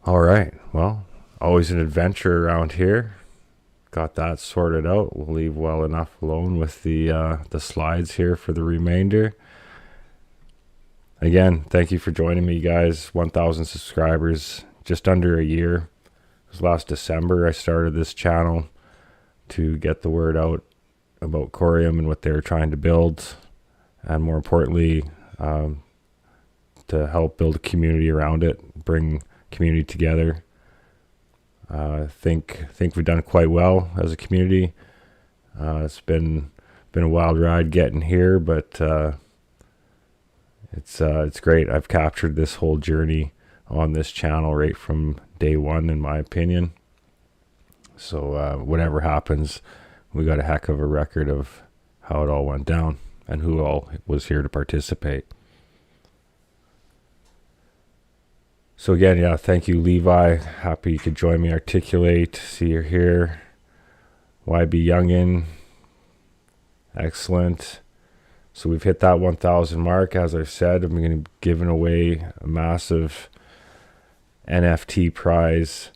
All right. Well, always an adventure around here. Got that sorted out. We'll leave well enough alone with the slides here for the remainder. Again, thank you for joining me, guys. 1,000 subscribers, just under a year. It was last December I started this channel to get the word out about Coreum and what they're trying to build, and more importantly, to help build a community around it, bring community together. I think we've done quite well as a community. It's been a wild ride getting here, but it's great. I've captured this whole journey on this channel right from day one, in my opinion. So whatever happens, we got a heck of a record of how it all went down and who all was here to participate. So again, yeah, thank you, Levi. Happy you could join me articulate. See you're here. YB Youngin. Excellent. So we've hit that 1,000 mark. As I said, I'm going to be giving away a massive NFT prize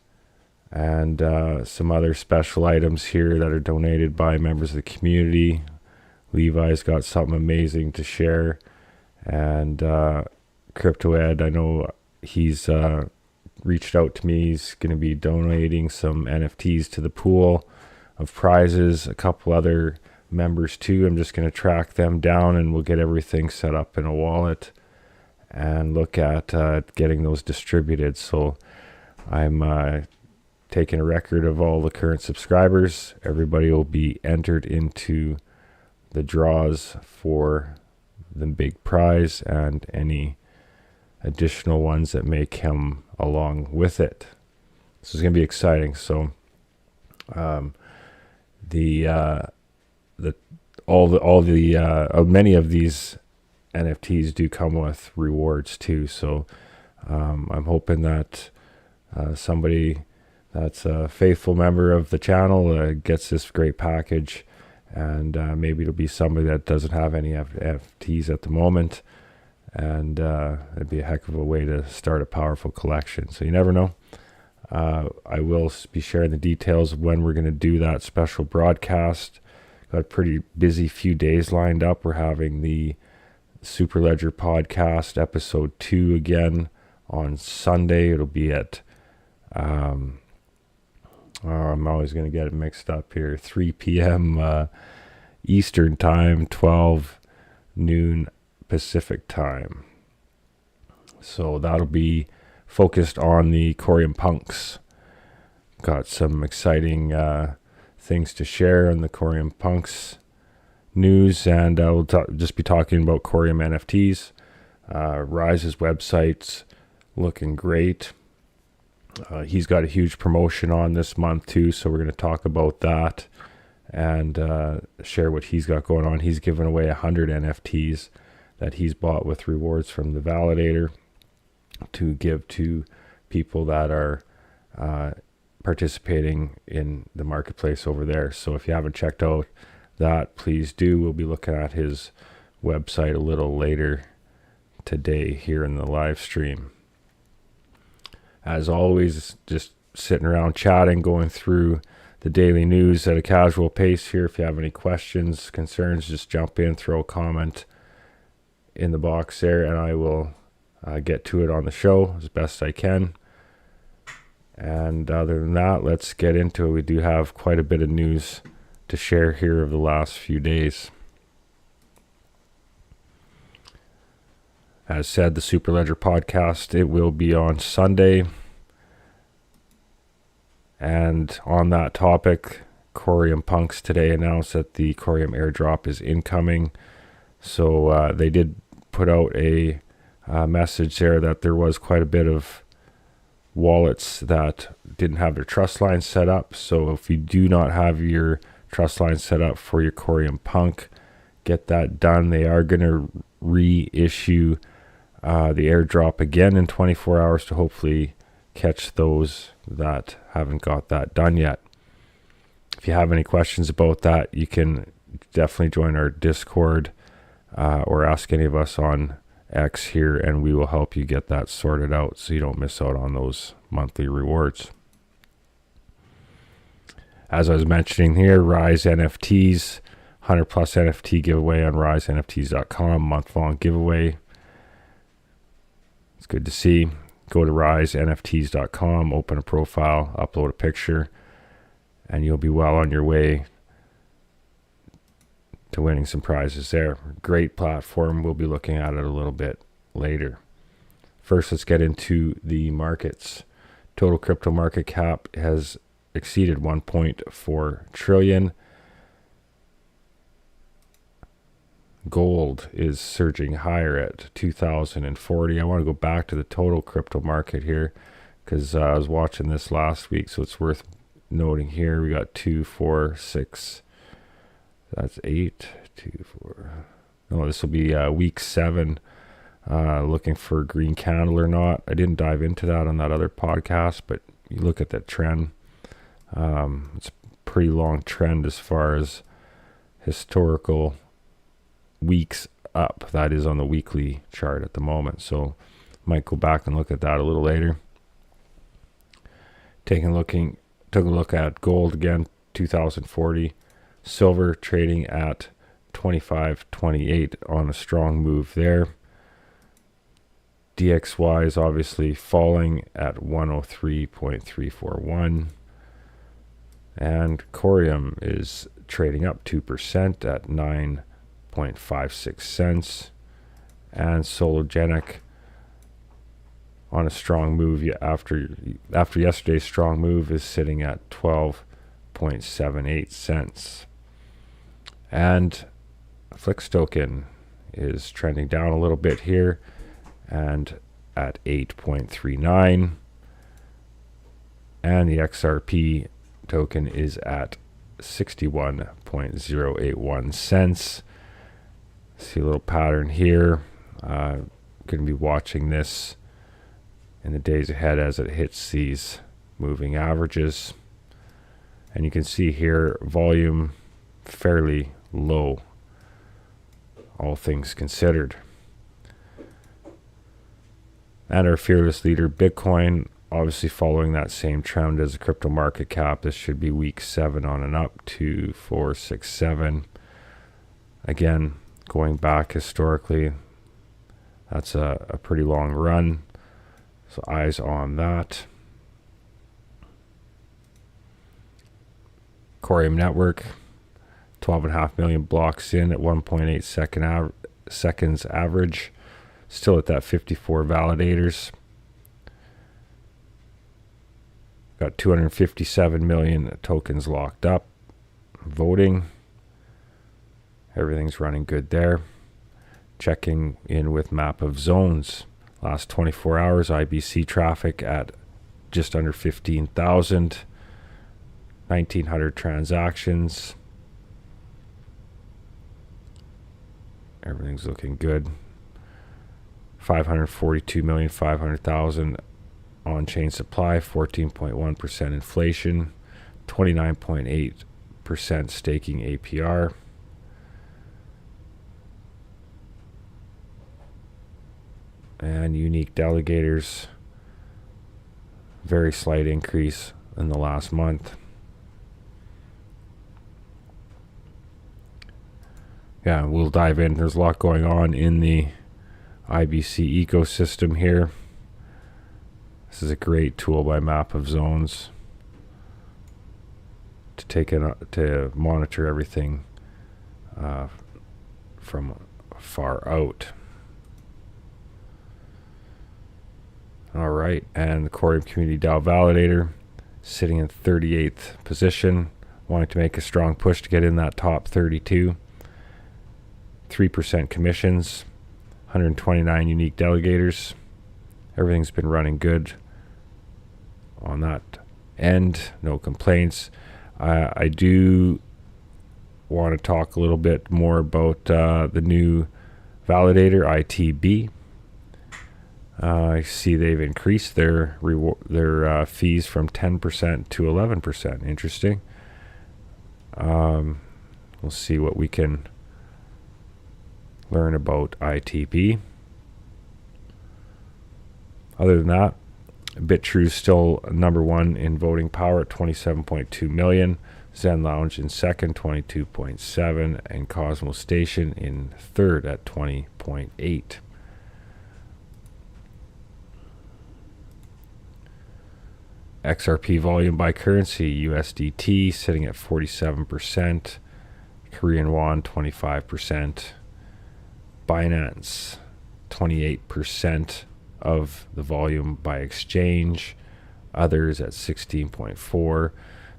and some other special items here that are donated by members of the community. Levi's got something amazing to share. And CryptoEd, I know he's reached out to me. He's going to be donating some NFTs to the pool of prizes. A couple other members too. I'm just going to track them down and we'll get everything set up in a wallet and look at getting those distributed. So I'm taking a record of all the current subscribers. Everybody will be entered into the draws for the big prize and any additional ones that may come along with it. This is going to be exciting. So many of these NFTs do come with rewards too. So I'm hoping that somebody that's a faithful member of the channel gets this great package, and maybe it'll be somebody that doesn't have any NFTs at the moment, and it'd be a heck of a way to start a powerful collection. So you never know. I will be sharing the details of when we're going to do that special broadcast. Got a pretty busy few days lined up. We're having the Superledger podcast episode 2 again on Sunday. It'll be at I'm always going to get it mixed up here, 3 p.m. Eastern time, 12 noon Pacific time. So that'll be focused on the Coreum punks. Got some exciting things to share on the Coreum punks news, and we'll just be talking about Coreum NFTs. Rise's website's looking great. He's got a huge promotion on this month too, so we're going to talk about that and share what he's got going on. He's giving away 100 NFTs that he's bought with rewards from the Validator to give to people that are participating in the marketplace over there. So if you haven't checked out that, please do. We'll be looking at his website a little later today here in the live stream. As always, just sitting around chatting, going through the daily news at a casual pace here. If you have any questions, concerns, just jump in, throw a comment in the box there, and I will get to it on the show as best I can. And other than that, let's get into it. We do have quite a bit of news to share here of the last few days. As said, the Superledger podcast, it will be on Sunday. And on that topic, Coreum punks today announced that the Coreum airdrop is incoming. So they did put out a message there that there was quite a bit of wallets that didn't have their trust line set up. So if you do not have your trust line set up for your Coreum punk, get that done. They are going to reissue the airdrop again in 24 hours to hopefully catch those that haven't got that done yet. If you have any questions about that, you can definitely join our Discord or ask any of us on X here, and we will help you get that sorted out so you don't miss out on those monthly rewards. As I was mentioning here, Rise NFTs, 100 plus NFT giveaway on risenfts.com, month-long giveaway. It's good to see. Go to risenfts.com, open a profile, upload a picture, and you'll be well on your way to winning some prizes there. Great platform. We'll be looking at it a little bit later. First, let's get into the markets. Total crypto market cap has exceeded 1.4 trillion. Gold is surging higher at 2040. I want to go back to the total crypto market here because I was watching this last week, so it's worth noting here. We got 2, 4, 6. That's 8, 2, 4. No, this will be week 7. Looking for a green candle or not. I didn't dive into that on that other podcast, but you look at that trend. It's a pretty long trend as far as historical weeks up. That is on the weekly chart at the moment. So might go back and look at that a little later. Took a look at gold again, 2040. Silver trading at 25.28 on a strong move there. DXY is obviously falling at 103.341. And Coreum is trading up 2% at 9.56 cents. And Sologenic on a strong move after yesterday's strong move is sitting at 12.78 cents. And Flix token is trending down a little bit here and at 8.39. And the XRP token is at 61.081 cents. See a little pattern here. Going to be watching this in the days ahead as it hits these moving averages. And you can see here volume fairly low, all things considered. And our fearless leader, Bitcoin, obviously following that same trend as the crypto market cap. This should be week 7 on and up to 4, 6, 7. Again, going back historically, that's a pretty long run. So eyes on that. Coreum network, 12.5 million blocks in at 1.8 seconds average. Still at that 54 validators. Got 257 million tokens locked up. Voting. Everything's running good there. Checking in with map of zones. Last 24 hours, IBC traffic at just under 15,000. 1,900 transactions. Everything's looking good. 542,500,000 on-chain supply, 14.1% inflation, 29.8% staking APR. And unique delegators, very slight increase in the last month. Yeah, we'll dive in. There's a lot going on in the IBC ecosystem here. This is a great tool by Map of Zones to monitor everything from far out. All right, and the Coreum Community DAO Validator sitting in 38th position, wanting to make a strong push to get in that top 32. 3% commissions, 129 unique delegators. Everything's been running good on that end, no complaints. I do want to talk a little bit more about the new Validator, ITB. I see they've increased their fees from 10% to 11%. Interesting. We'll see what we can learn about ITB. Other than that, BitTrue's still number one in voting power at 27.2 million. Zen Lounge in second, 22.7, and Cosmo Station in third at 20.8. XRP volume by currency, USDT sitting at 47%, Korean won 25%, Binance 28% of the volume by exchange, others at 16.4.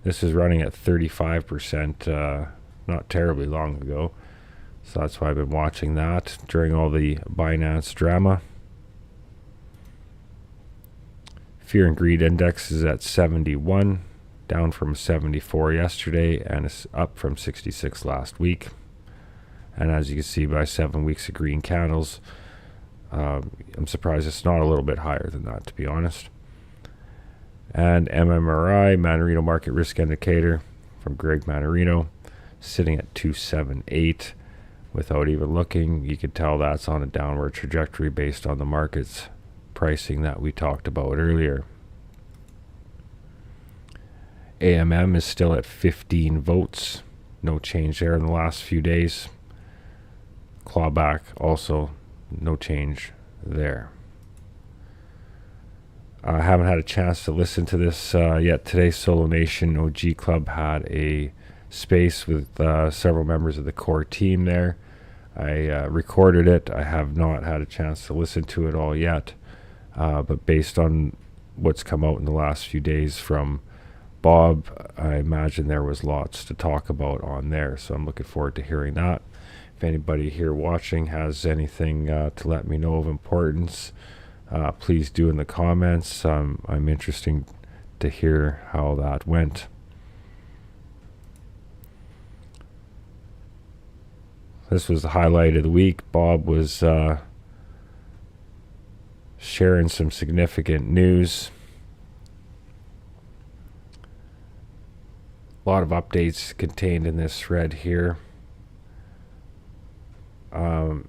This is running at 35% not terribly long ago, so that's why I've been watching that during all the Binance drama. Fear and Greed Index is at 71, down from 74 yesterday, and is up from 66 last week. And as you can see by 7 weeks of green candles, I'm surprised it's not a little bit higher than that, to be honest. And MMRI, Manarino Market Risk Indicator, from Greg Manarino, sitting at 278. Without even looking, you can tell that's on a downward trajectory based on the market's pricing that we talked about earlier. AMM is still at 15 votes. No change there in the last few days. Clawback also no change there. I haven't had a chance to listen to this yet today. Solo Nation OG Club had a space with several members of the core team there. I recorded it. I have not had a chance to listen to it all yet. But based on what's come out in the last few days from Bob, I imagine there was lots to talk about on there. So I'm looking forward to hearing that. If anybody here watching has anything to let me know of importance, please do in the comments. I'm interested to hear how that went. This was the highlight of the week. Bob was sharing some significant news. A lot of updates contained in this thread here.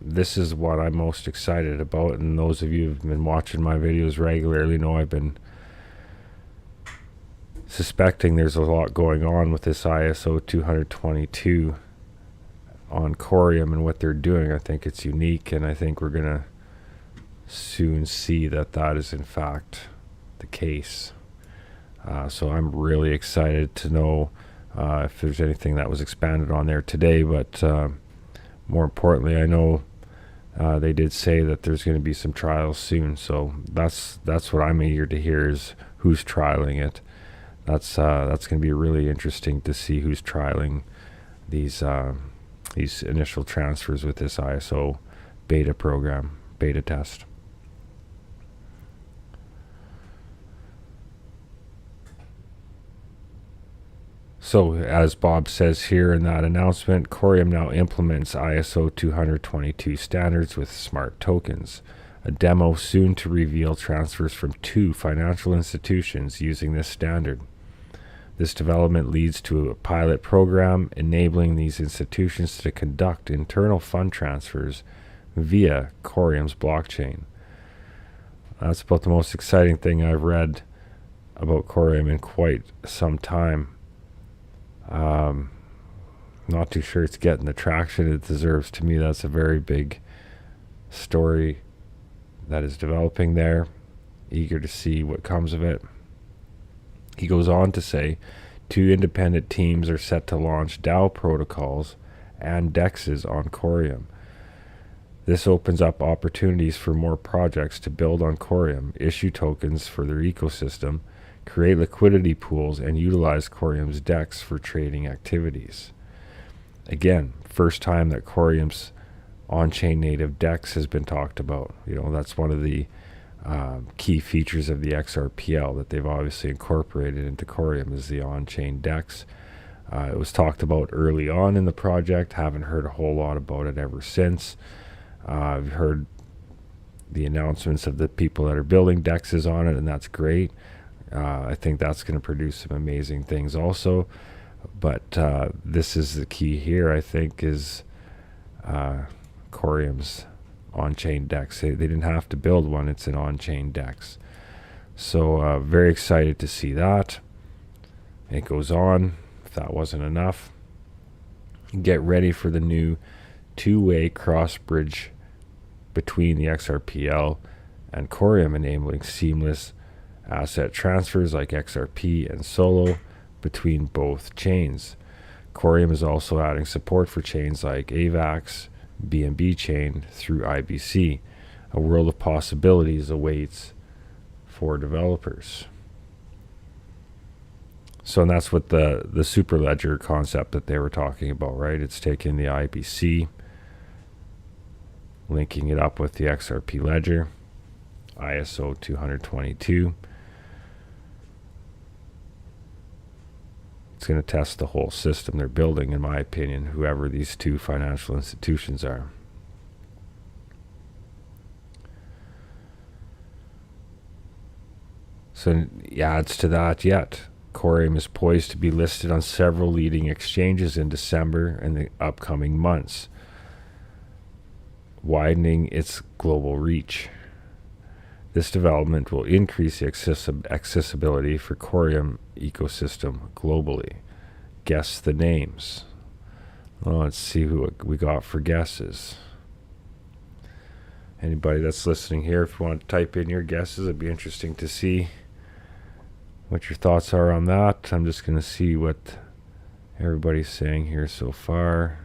This is what I'm most excited about, and those of you who've been watching my videos regularly know I've been suspecting there's a lot going on with this ISO 222 on Coreum and what they're doing. I think it's unique, and I think we're going to soon see that that is in fact the case. So I'm really excited to know if there's anything that was expanded on there today, but more importantly, I know they did say that there's going to be some trials soon, so that's what I'm eager to hear, is who's trialing it. That's going to be really interesting to see who's trialing these initial transfers with this ISO beta program, beta test. So, as Bob says here in that announcement, Coreum now implements ISO 222 standards with smart tokens. A demo soon to reveal transfers from 2 financial institutions using this standard. This development leads to a pilot program enabling these institutions to conduct internal fund transfers via Coreum's blockchain. That's about the most exciting thing I've read about Coreum in quite some time. Not too sure it's getting the traction it deserves. To me, that's a very big story that is developing there. Eager to see what comes of it. He goes on to say, 2 independent teams are set to launch DAO protocols and DEXs on Coreum. This opens up opportunities for more projects to build on Coreum, issue tokens for their ecosystem, create liquidity pools, and utilize Coreum's DEX for trading activities. Again, first time that Coreum's on-chain native DEX has been talked about. You know, that's one of the key features of the XRPL that they've obviously incorporated into Coreum, is the on-chain DEX. It was talked about early on in the project. Haven't heard a whole lot about it ever since. I've heard the announcements of the people that are building DEXs on it, and that's great. I think that's going to produce some amazing things also. But this is the key here, I think, is Coreum's on-chain DEX. They didn't have to build one. It's an on-chain DEX. So very excited to see that. It goes on. If that wasn't enough, get ready for the new two-way cross bridge between the XRPL and Coreum, enabling seamless asset transfers like XRP and Solo between both chains. Coreum is also adding support for chains like AVAX, BNB chain through IBC. A world of possibilities awaits for developers. So, and that's what the super ledger concept that they were talking about, right? It's taking the IBC, linking it up with the XRP ledger, ISO 222. It's going to test the whole system they're building, in my opinion, whoever these two financial institutions are. So he adds to that yet. Coreum is poised to be listed on several leading exchanges in December and the upcoming months, widening its global reach. This development will increase the accessibility for Coreum ecosystem globally. Guess the names. Well, let's see who we got for guesses. Anybody that's listening here, if you want to type in your guesses, it'd be interesting to see what your thoughts are on that. I'm just going to see what everybody's saying here so far.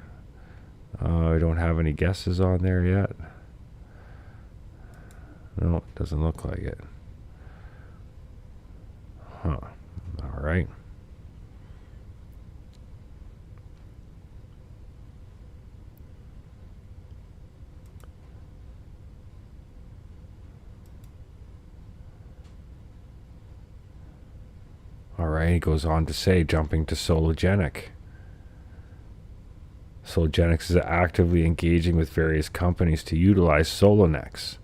I don't have any guesses on there yet. No, it doesn't look like it. Huh. All right. All right, he goes on to say, jumping to Sologenic. Sologenics is actively engaging with various companies to utilize Solonex,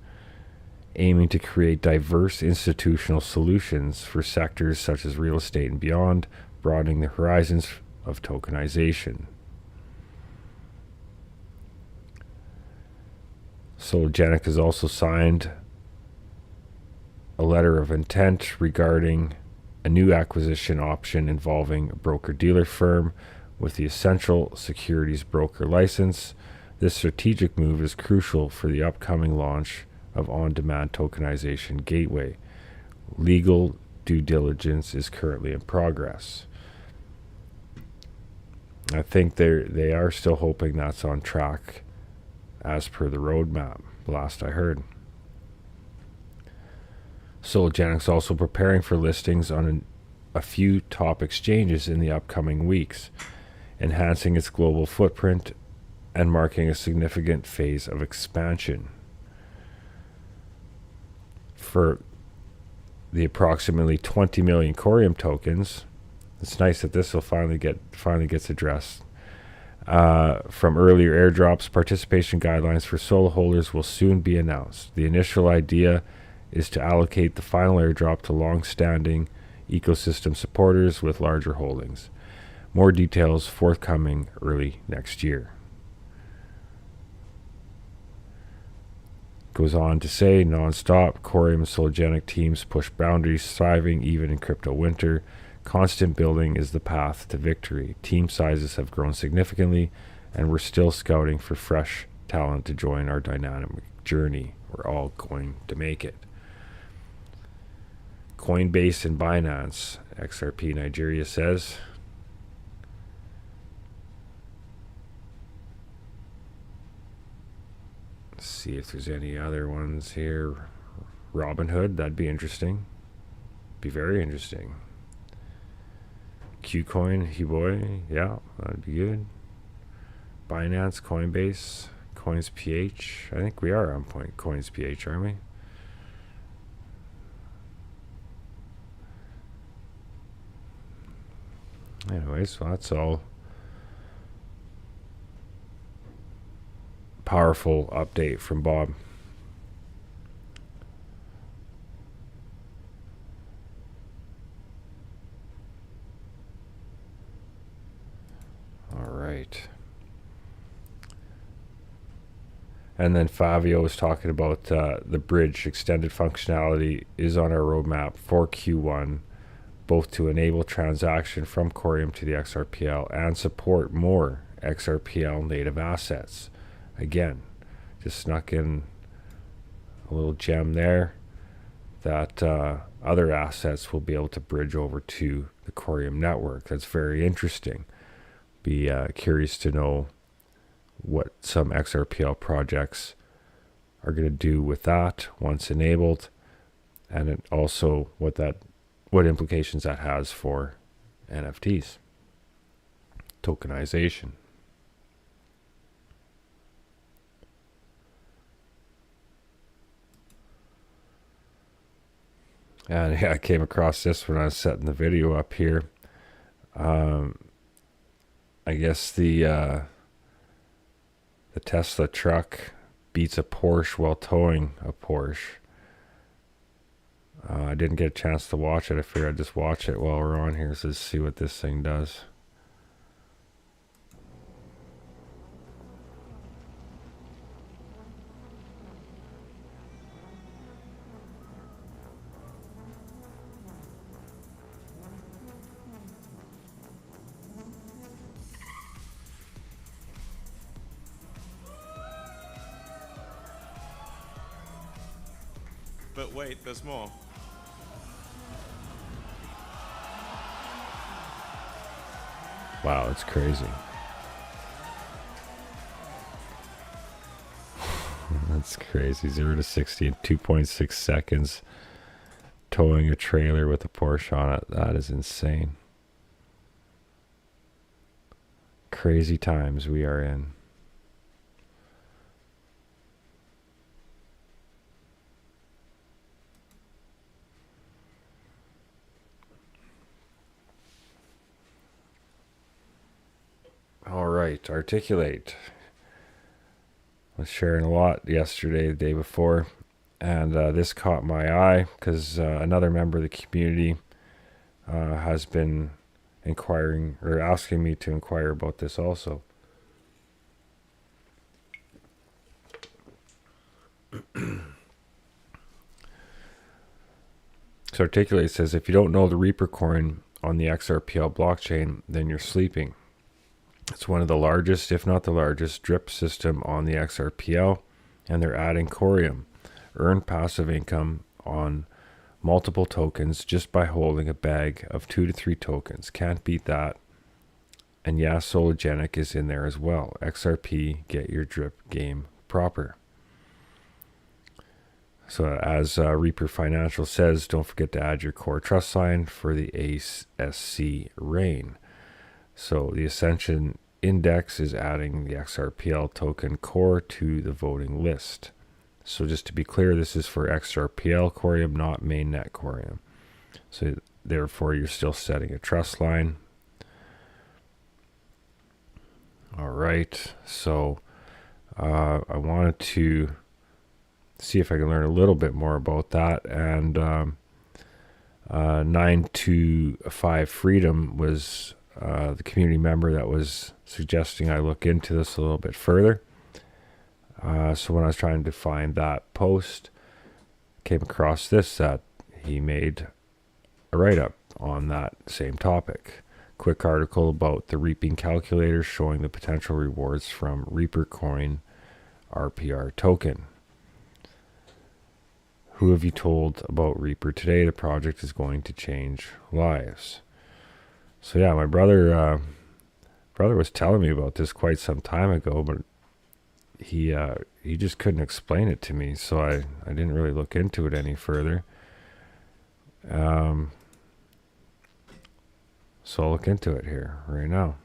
aiming to create diverse institutional solutions for sectors such as real estate and beyond, broadening the horizons of tokenization. Sologenic has also signed a letter of intent regarding a new acquisition option involving a broker-dealer firm with the essential securities broker license. This strategic move is crucial for the upcoming launch of on-demand tokenization gateway. Legal due diligence is currently in progress. I think they are still hoping that's on track as per the roadmap, last I heard. Sologenics also preparing for listings on a few top exchanges in the upcoming weeks, enhancing its global footprint and marking a significant phase of expansion. For the approximately 20 million Coreum tokens, it's nice that this will finally gets addressed. From earlier airdrops, participation guidelines for Solo holders will soon be announced. The initial idea is to allocate the final airdrop to long-standing ecosystem supporters with larger holdings. More details forthcoming early next year. Goes on to say, non-stop, Coreum and Sologenic teams push boundaries, thriving even in crypto winter. Constant building is the path to victory. Team sizes have grown significantly, and we're still scouting for fresh talent to join our dynamic journey. We're all going to make it. Coinbase and Binance, XRP Nigeria says. Let's see if there's any other ones here. Robinhood, that'd be interesting. Be very interesting. Qcoin, Hiboy, yeah, that'd be good. Binance, Coinbase, CoinsPH. I think we are on point CoinsPH, aren't we? Anyway, so that's all powerful update from Bob. All right. And then Fabio was talking about the bridge extended functionality is on our roadmap for Q1, both to enable transaction from Coreum to the XRPL and support more XRPL native assets. Again, just snuck in a little gem there that other assets will be able to bridge over to the Coreum network. That's very interesting. Be curious to know what some XRPL projects are going to do with that once enabled, and also what implications that has for NFTs tokenization. And yeah, I came across this when I was setting the video up here. I guess the Tesla truck beats a Porsche while towing a Porsche. I didn't get a chance to watch it. I figured I'd just watch it while we're on here, so let's see what this thing does. But wait, there's more. Wow, it's crazy. That's crazy. 0 to 60 in 2.6 seconds. Towing a trailer with a Porsche on it. That is insane. Crazy times we are in. All right, Articulate. I was sharing a lot yesterday, the day before, and this caught my eye because another member of the community has been inquiring or asking me to inquire about this also. So Articulate says, if you don't know the Reaper coin on the XRPL blockchain, then you're sleeping. It's one of the largest, if not the largest, drip system on the XRPL, and they're adding Coreum. Earn passive income on multiple tokens just by holding a bag of 2 to 3 tokens. Can't beat that. And yeah, Sologenic is in there as well. XRP, get your drip game proper. So as Reaper Financial says, don't forget to add your core trust sign for the ASC Rain. So the Ascension Index is adding the XRPL token core to the voting list. So just to be clear, this is for XRPL Coreum, not mainnet Coreum. So therefore, you're still setting a trust line. All right. So I wanted to see if I can learn a little bit more about that. And 925 Freedom was the community member that was suggesting I look into this a little bit further. So when I was trying to find that post, came across this, that he made a write-up on that same topic. Quick article about the reaping calculator showing the potential rewards from Reaper Coin RPR token. Who have you told about Reaper today? The project is going to change lives. So yeah, my brother was telling me about this quite some time ago, but he just couldn't explain it to me, so I didn't really look into it any further. So I'll look into it here right now.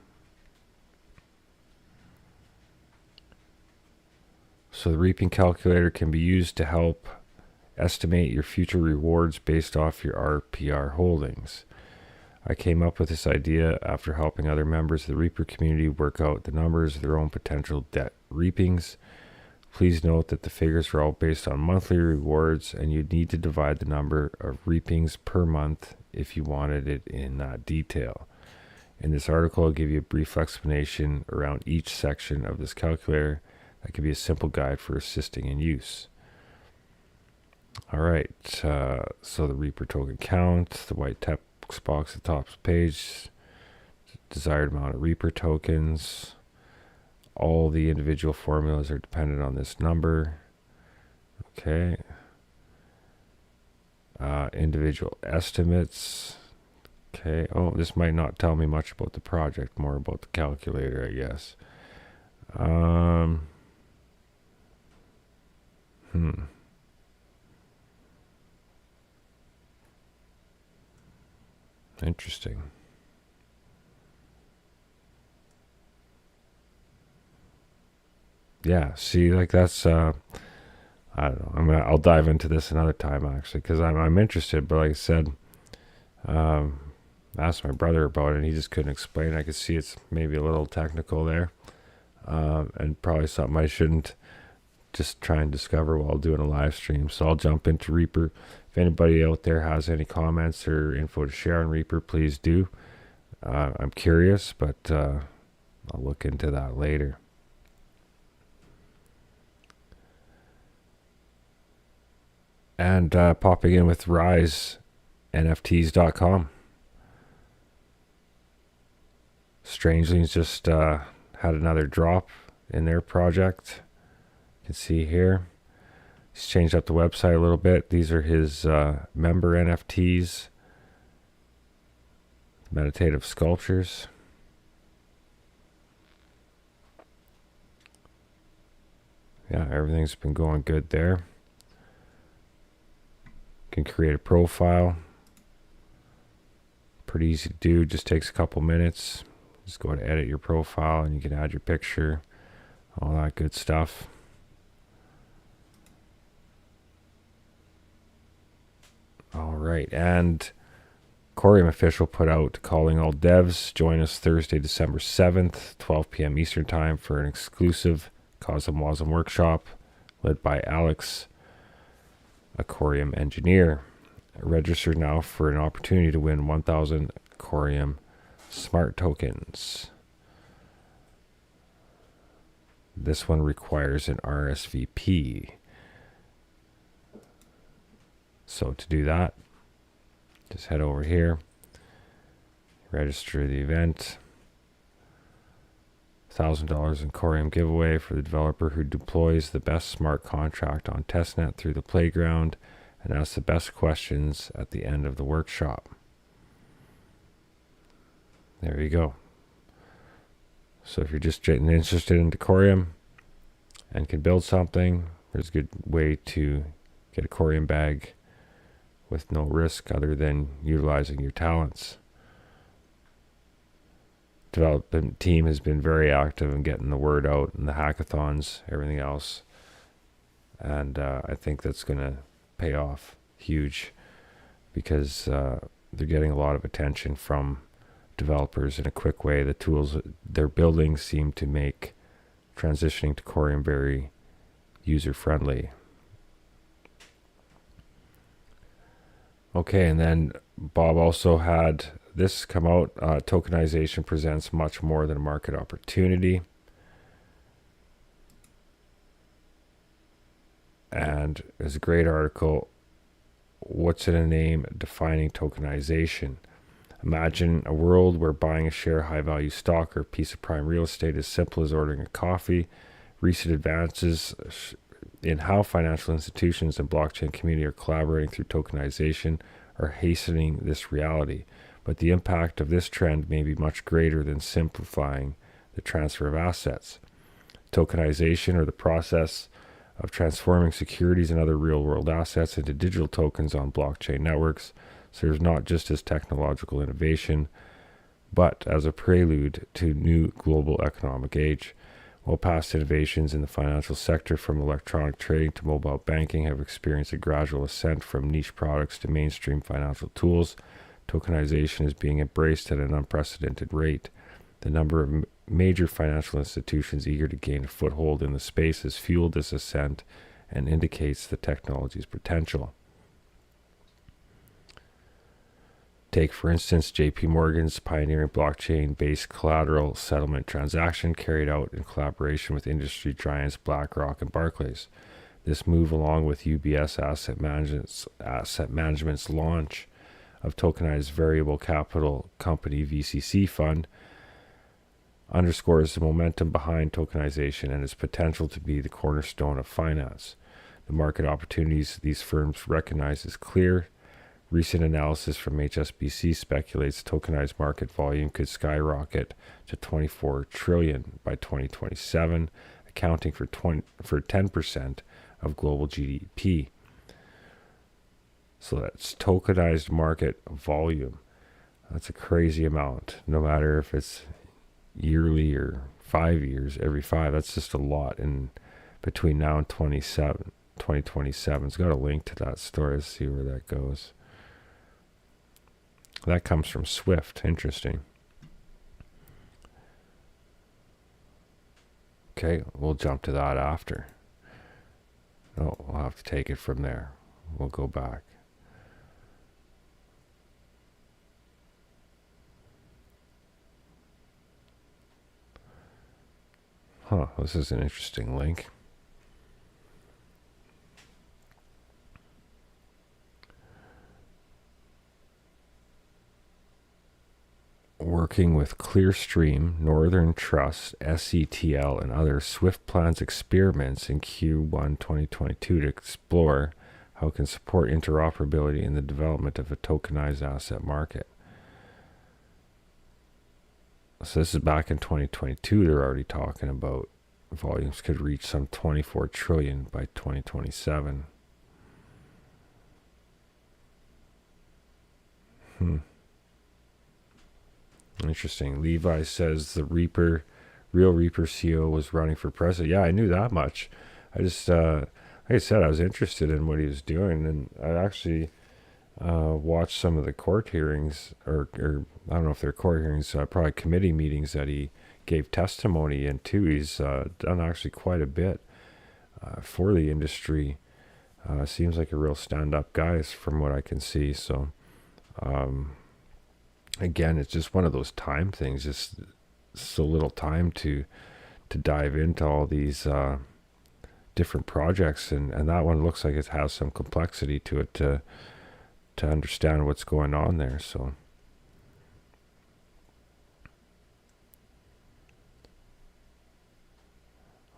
So the reaping calculator can be used to help estimate your future rewards based off your RPR holdings. I came up with this idea after helping other members of the Reaper community work out the numbers of their own potential debt reapings. Please note that the figures are all based on monthly rewards, and you'd need to divide the number of reapings per month if you wanted it in that detail. In this article, I'll give you a brief explanation around each section of this calculator That could be a simple guide for assisting in use. All right, so the Reaper token count, the white text box at the top of the page, desired amount of Reaper tokens. All the individual formulas are dependent on this number. Okay. Individual estimates. Okay. Oh, this might not tell me much about the project, more about the calculator, I guess. Interesting. Yeah, see, like that's I don't know. I'll dive into this another time actually, because I'm interested. But like I said, I asked my brother about it, and he just couldn't explain it. I could see it's maybe a little technical there, and probably something I shouldn't just try and discover while doing a live stream. So I'll jump into Reaper. If anybody out there has any comments or info to share on Reaper, please do. I'm curious, but I'll look into that later. And popping in with risenfts.com. Strangelings just had another drop in their project. You can see here. He's changed up the website a little bit. These are his member NFTs. Meditative sculptures. Yeah, everything's been going good there. Can create a profile. Pretty easy to do, just takes a couple minutes. Just go to edit your profile and you can add your picture, all that good stuff. All right, and Coreum official put out calling all devs, join us Thursday, December 7th, 12 p.m. Eastern time for an exclusive Cosm Wasm workshop led by Alex, a Coreum engineer. Register now for an opportunity to win 1,000 Coreum smart tokens. This one requires an RSVP. So to do that, just head over here, register the event. $1,000 in Coreum giveaway for the developer who deploys the best smart contract on testnet through the playground and asks the best questions at the end of the workshop. There you go. So if you're just getting interested in Coreum and can build something, there's a good way to get a Coreum bag with no risk other than utilizing your talents. Development team has been very active in getting the word out and the hackathons, everything else. And I think that's going to pay off huge because they're getting a lot of attention from developers in a quick way. The tools they're building seem to make transitioning to Coreum very user-friendly. Okay, and then Bob also had this come out. Tokenization presents much more than a market opportunity. And there's a great article, What's in a Name? Defining Tokenization. Imagine a world where buying a share of high-value stock or a piece of prime real estate is simple as ordering a coffee. Recent advances in how financial institutions and blockchain community are collaborating through tokenization are hastening this reality. But the impact of this trend may be much greater than simplifying the transfer of assets. Tokenization, or the process of transforming securities and other real-world assets into digital tokens on blockchain networks, serves not just as technological innovation, but as a prelude to new global economic age. While past innovations in the financial sector, from electronic trading to mobile banking, have experienced a gradual ascent from niche products to mainstream financial tools, tokenization is being embraced at an unprecedented rate. The number of major financial institutions eager to gain a foothold in the space has fueled this ascent and indicates the technology's potential. Take, for instance, JP Morgan's pioneering blockchain-based collateral settlement transaction carried out in collaboration with industry giants BlackRock and Barclays. This move, along with UBS Asset Management's launch of tokenized variable capital company VCC fund, underscores the momentum behind tokenization and its potential to be the cornerstone of finance. The market opportunities these firms recognize is clear. Recent analysis from HSBC speculates tokenized market volume could skyrocket to 24 trillion by 2027, accounting for 10% of global GDP. So that's tokenized market volume. That's a crazy amount, no matter if it's yearly or 5 years, every 5. That's just a lot in between now and 2027. It's got a link to that story. Let's see where that goes. That comes from Swift. Interesting. Okay, we'll jump to that after. No, we'll have to take it from there. We'll go back. This is an interesting link. Working with Clearstream, Northern Trust, SCTL, and others, Swift plans experiments in Q1 2022 to explore how it can support interoperability in the development of a tokenized asset market. So this is back in 2022. They're already talking about volumes could reach some 24 trillion by 2027. Interesting. Levi says the Real Reaper CEO was running for president. Yeah, I knew that much. I just, like I said, I was interested in what he was doing, and I actually watched some of the court hearings, or I don't know if they're court hearings, probably committee meetings that he gave testimony in too. He's done actually quite a bit for the industry. Seems like a real stand-up guy from what I can see. So, again, it's just one of those time things. Just so little time to dive into all these different projects, and that one looks like it has some complexity to it to understand what's going on there. So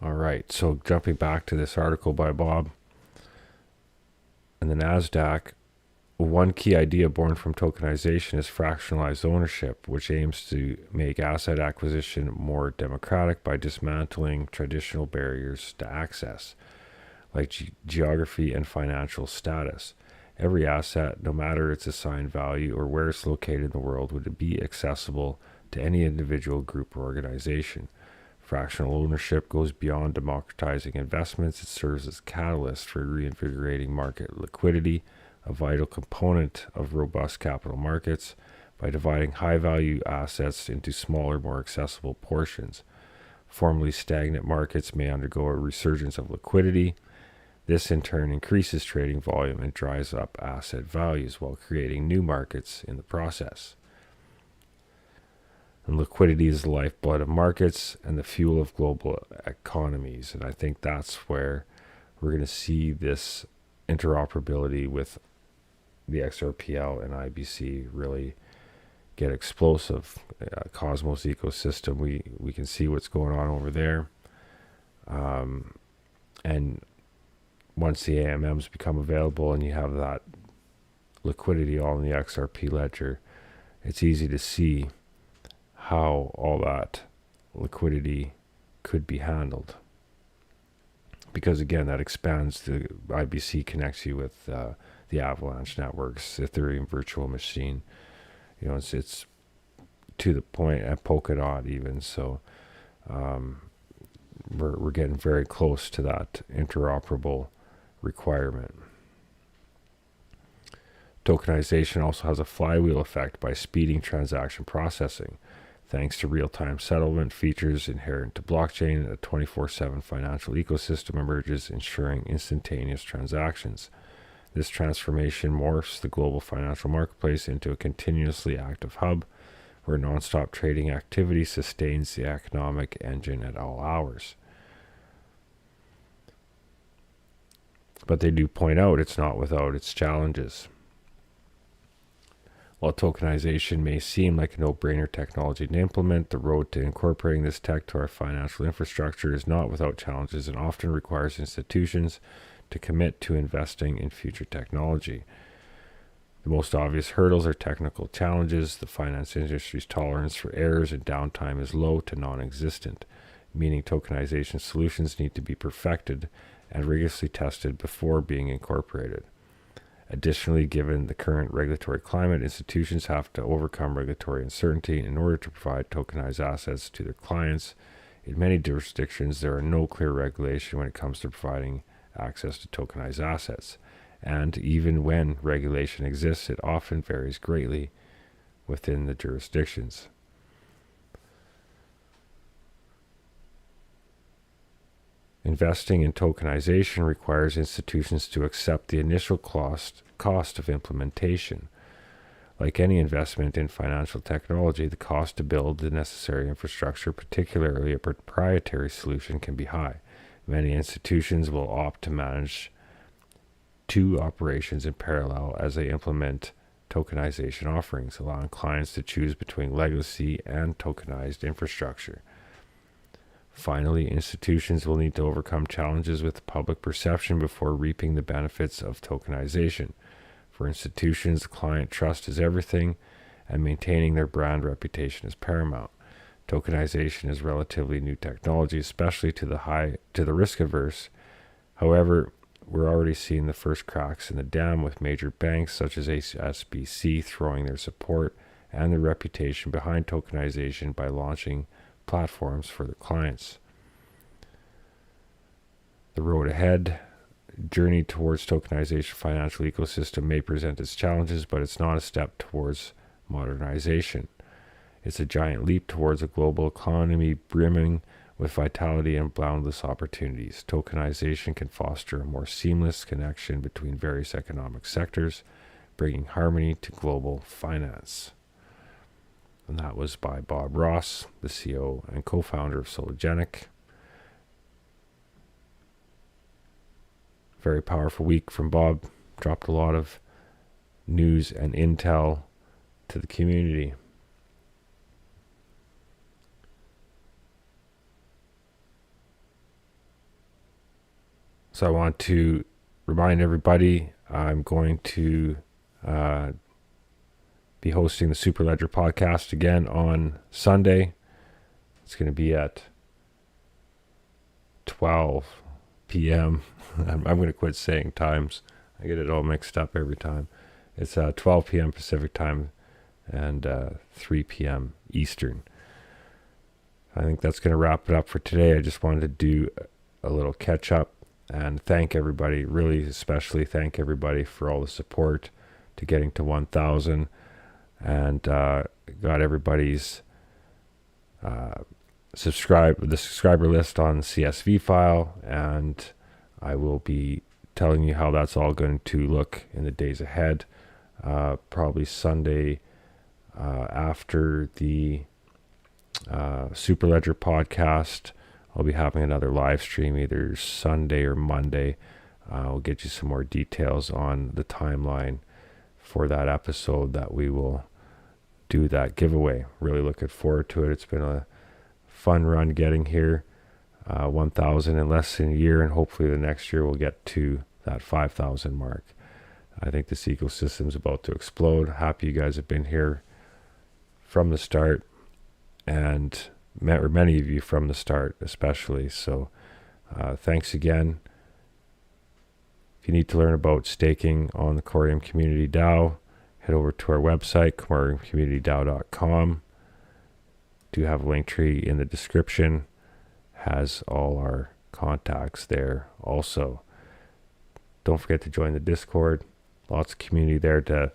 all right, so jumping back to this article by Bob and the NASDAQ, one key idea born from tokenization is fractionalized ownership, which aims to make asset acquisition more democratic by dismantling traditional barriers to access, like geography and financial status. Every asset, no matter its assigned value or where it's located in the world, would be accessible to any individual, group, or organization. Fractional ownership goes beyond democratizing investments. It serves as a catalyst for reinvigorating market liquidity, a vital component of robust capital markets, by dividing high-value assets into smaller, more accessible portions. Formerly stagnant markets may undergo a resurgence of liquidity. This in turn increases trading volume and drives up asset values while creating new markets in the process. And liquidity is the lifeblood of markets and the fuel of global economies. And I think that's where we're going to see this interoperability with the XRPL and IBC really get explosive. Cosmos ecosystem, we can see what's going on over there. And once the AMMs become available and you have that liquidity all in the XRP ledger, it's easy to see how all that liquidity could be handled. Because again, that expands the IBC, connects you with the Avalanche networks, Ethereum virtual machine. You know, it's to the point at Polkadot even. So we're getting very close to that interoperable requirement. Tokenization also has a flywheel effect by speeding transaction processing. Thanks to real-time settlement features inherent to blockchain, a 24/7 financial ecosystem emerges, ensuring instantaneous transactions. This transformation morphs the global financial marketplace into a continuously active hub where nonstop trading activity sustains the economic engine at all hours. But they do point out it's not without its challenges. While tokenization may seem like a no-brainer technology to implement, the road to incorporating this tech to our financial infrastructure is not without challenges and often requires institutions to commit to investing in future technology. The most obvious hurdles are technical challenges. The finance industry's tolerance for errors and downtime is low to non-existent, meaning tokenization solutions need to be perfected and rigorously tested before being incorporated. Additionally, given the current regulatory climate, institutions have to overcome regulatory uncertainty in order to provide tokenized assets to their clients. In many jurisdictions, there are no clear regulation when it comes to providing access to tokenized assets. And even when regulation exists, it often varies greatly within the jurisdictions. Investing in tokenization requires institutions to accept the initial cost of implementation. Like any investment in financial technology, the cost to build the necessary infrastructure, particularly a proprietary solution, can be high. Many institutions will opt to manage two operations in parallel as they implement tokenization offerings, allowing clients to choose between legacy and tokenized infrastructure. Finally, institutions will need to overcome challenges with public perception before reaping the benefits of tokenization. For institutions, client trust is everything, and maintaining their brand reputation is paramount. Tokenization is relatively new technology, especially to the risk averse. However, we're already seeing the first cracks in the dam, with major banks such as HSBC throwing their support and their reputation behind tokenization by launching platforms for their clients. The road ahead, journey towards tokenization financial ecosystem, may present its challenges, but it's not a step towards modernization. It's a giant leap towards a global economy brimming with vitality and boundless opportunities. Tokenization can foster a more seamless connection between various economic sectors, bringing harmony to global finance. And that was by Bob Ross, the CEO and co-founder of Sologenic. Very powerful week from Bob. Dropped a lot of news and intel to the community. So I want to remind everybody I'm going to be hosting the Superledger podcast again on Sunday. It's going to be at 12 p.m. I'm going to quit saying times. I get it all mixed up every time. It's 12 p.m. Pacific time and 3 p.m. Eastern. I think that's going to wrap it up for today. I just wanted to do a little catch up and thank everybody, really especially thank everybody for all the support to getting to 1,000, and got everybody's subscriber list on the CSV file, and I will be telling you how that's all going to look in the days ahead. Probably Sunday after the Superledger podcast, I'll be having another live stream either Sunday or Monday. I'll get you some more details on the timeline for that episode that we will do that giveaway. Really looking forward to it. It's been a fun run getting here. 1,000 in less than a year, and hopefully the next year we'll get to that 5,000 mark. I think this ecosystem is about to explode. Happy you guys have been here from the start, and many of you from the start especially. So thanks again. If you need to learn about staking on the Coreum Community DAO, head over to our website, coreumcommunitydao.com. Do have a link tree in the description. Has all our contacts there also. Don't forget to join the Discord. Lots of community there to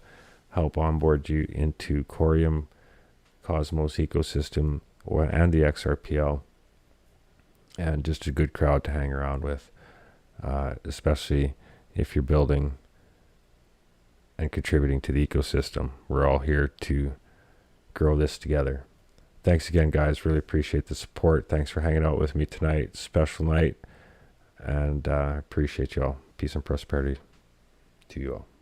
help onboard you into Coreum, Cosmos ecosystem, and the XRPL. And just a good crowd to hang around with, especially if you're building and contributing to the ecosystem. We're all here to grow this together. Thanks again, guys. Really appreciate the support. Thanks for hanging out with me tonight. Special night. And I appreciate you all. Peace and prosperity to you all.